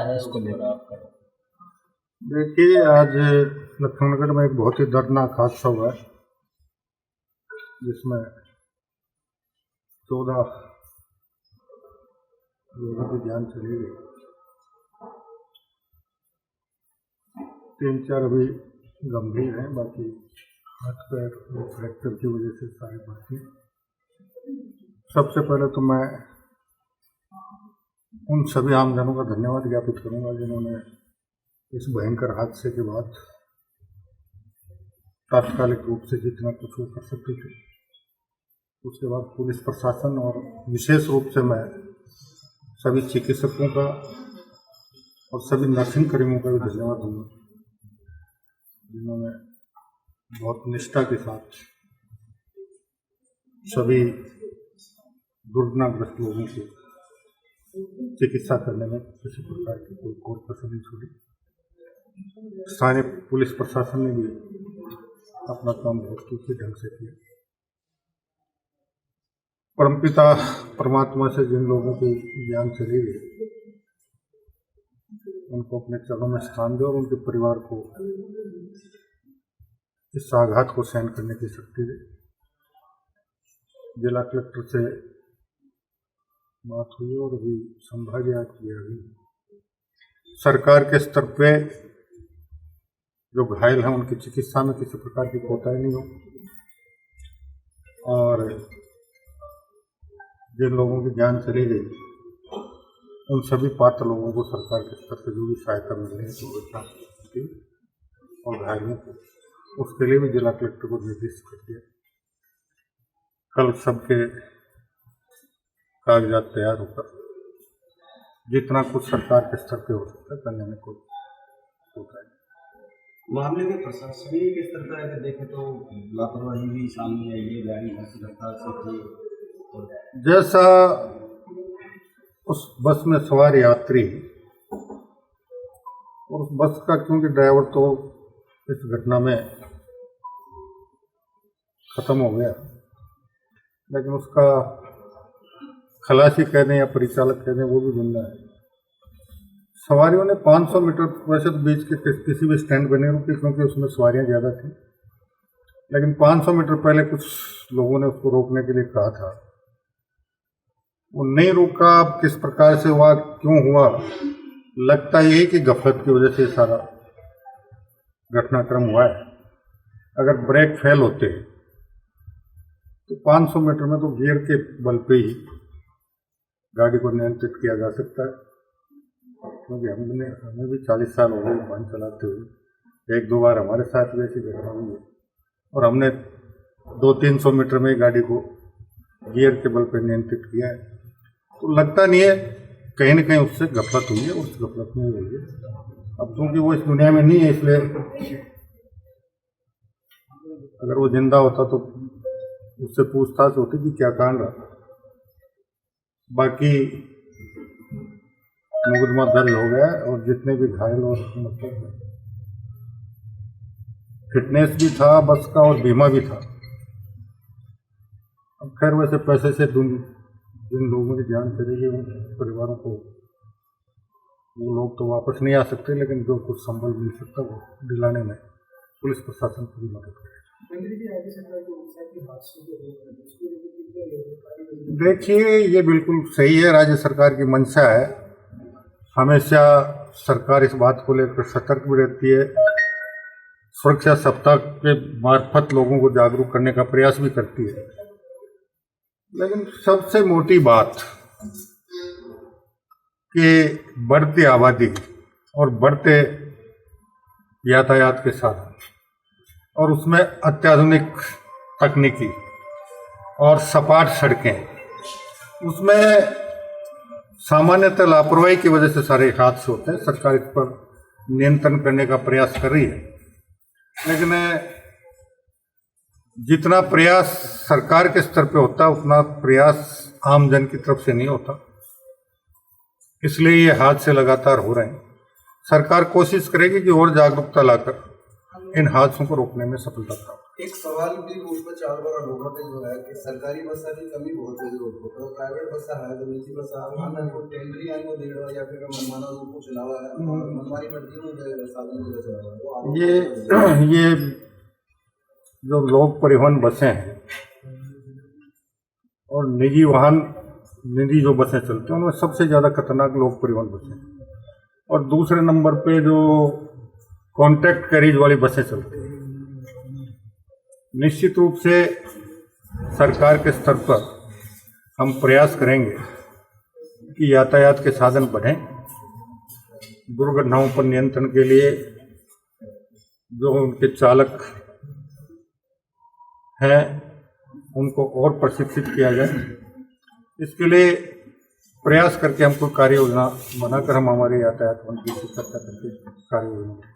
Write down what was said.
है, इसको लेकर आपका? देखिए, आज लखनऊ में एक बहुत ही दर्दनाक हादसा हुआ है जिसमें 14 लोगों की जान चली गई। 3-4 अभी गंभीर हैं, बाकी हाथ पैर फ्रैक्चर की वजह से सारे बाकी। सबसे पहले तो मैं उन सभी आमजनों का धन्यवाद ज्ञापित करूंगा जिन्होंने इस भयंकर हादसे के बाद तात्कालिक रूप से जितना कुछ वो कर सकते थे। उसके बाद पुलिस प्रशासन और विशेष रूप से मैं सभी चिकित्सकों का और सभी नर्सिंग कर्मियों का भी धन्यवाद दूंगा जिन्होंने बहुत निष्ठा के साथ सभी दुर्घटनाग्रस्त लोगों की चिकित्सा करने में किसी प्रकार की कोई कोर कसर नहीं छोड़ी। स्थानीय पुलिस प्रशासन ने भी अपना काम बहुत अच्छे ढंग से किया। परमपिता परमात्मा से जिन लोगों की जान चली गई उनको अपने चरणों में स्थान दे और उनके परिवार को इस आघात को सहन करने की शक्ति दे। जिला कलेक्टर से बात हुई और अभी संभागीय आयुक्त की अभी सरकार के स्तर पे जो घायल हैं उनकी चिकित्सा में किसी प्रकार की कोताही नहीं हो और जिन लोगों की जान चली गई उन सभी पात्र लोगों को सरकार के स्तर से जो भी सहायता मिलनी है और घायलों को उसके लिए भी जिला कलेक्टर को निर्देशित कर दिया। कल सबके कागजात तैयार होकर जितना कुछ सरकार के स्तर पे हो सकता है करने में कोई होता है। मामले के प्रशासनिक स्तर पर अगर देखें तो लापरवाही भी सामने आई है, गाड़ी रफ्तार से थी। जैसा उस बस में सवार यात्री और उस बस का क्योंकि ड्राइवर तो इस घटना में खत्म हो गया, लेकिन उसका खलासी कह दें या परिचालक कह दें वो भी जिंदा है। सवारियों ने 500 मीटर वैसे तो बीच के किसी भी स्टैंड पर नहीं रुकी क्योंकि उसमें सवारियां ज़्यादा थी, लेकिन 500 मीटर पहले कुछ लोगों ने उसको रोकने के लिए कहा था, वो नहीं रुका। अब किस प्रकार से हुआ, क्यों हुआ, लगता यही कि गफलत की वजह से सारा घटनाक्रम हुआ है। अगर ब्रेक फेल होते तो 500 मीटर में तो गियर के बल पे ही गाड़ी को नियंत्रित किया जा सकता है, क्योंकि हमें भी 40 साल हो गए वाहन चलाते हुए। 1-2 बार हमारे साथ भी ऐसी घटना हुई है और हमने 200-300 मीटर में गाड़ी को गियर के बल पर नियंत्रित किया है। तो लगता नहीं है, कहीं ना कहीं उससे गफलत हुई है, उस गफलत में हुई है। अब क्योंकि वो इस दुनिया में नहीं है, इसलिए अगर वो जिंदा होता तो उससे पूछताछ होती कि क्या कारण रहा। बाकी मुकदमा दर्ज हो गया और जितने भी घायल और मतलब फिटनेस भी था बस का और बीमा भी था। अब खैर वैसे पैसे से जिन लोगों की जान चली गई उन परिवारों को वो लोग तो वापस नहीं आ सकते, लेकिन जो कुछ संबल मिल सकता वो दिलाने में पुलिस प्रशासन की मदद करेगा। देखिए, ये बिल्कुल सही है, राज्य सरकार की मंशा है। हमेशा सरकार इस बात को लेकर सतर्क भी रहती है, सुरक्षा सप्ताह के मार्फत लोगों को जागरूक करने का प्रयास भी करती है। लेकिन सबसे मोटी बात कि बढ़ती आबादी और बढ़ते यातायात के साधन और उसमें अत्याधुनिक तकनीकी और सपाट सड़कें, उसमें सामान्यतः लापरवाही की वजह से सारे हादसे होते हैं। सरकार इस पर नियंत्रण करने का प्रयास कर रही है, लेकिन जितना प्रयास सरकार के स्तर पे होता है उतना प्रयास आम जन की तरफ से नहीं होता, इसलिए ये हादसे लगातार हो रहे हैं। सरकार कोशिश करेगी कि और जागरूकता लाकर इन हादसों को रोकने में सफलता प्राप्त एक सवाल भी उस पर चार बार लोगों पे जो है कि सरकारी बस की कमी बहुत है रोड पर, तो प्राइवेट बस है जो निजी बस है को टेंडरी है को देड़ या फिर मनमाना रूप को चलावा है मनमानी मर्जी में साधन में चलावा है। ये जो लोक परिवहन बसें हैं और निजी वाहन, निजी जो बसें चलती हैं उनमें सबसे ज़्यादा खतरनाक लोक परिवहन बसें हैं। और दूसरे नंबर पे जो कॉन्ट्रैक्ट कैरिज वाली बसें चलती हैं। निश्चित रूप से सरकार के स्तर पर हम प्रयास करेंगे कि यातायात के साधन बढ़ें। दुर्घटनाओं पर नियंत्रण के लिए जो उनके चालक हैं उनको और प्रशिक्षित किया जाए। इसके लिए प्रयास करके हम कोई कार्य योजना बनाकर हम हमारे यातायात मंत्री से चर्चा करके कार्य योजना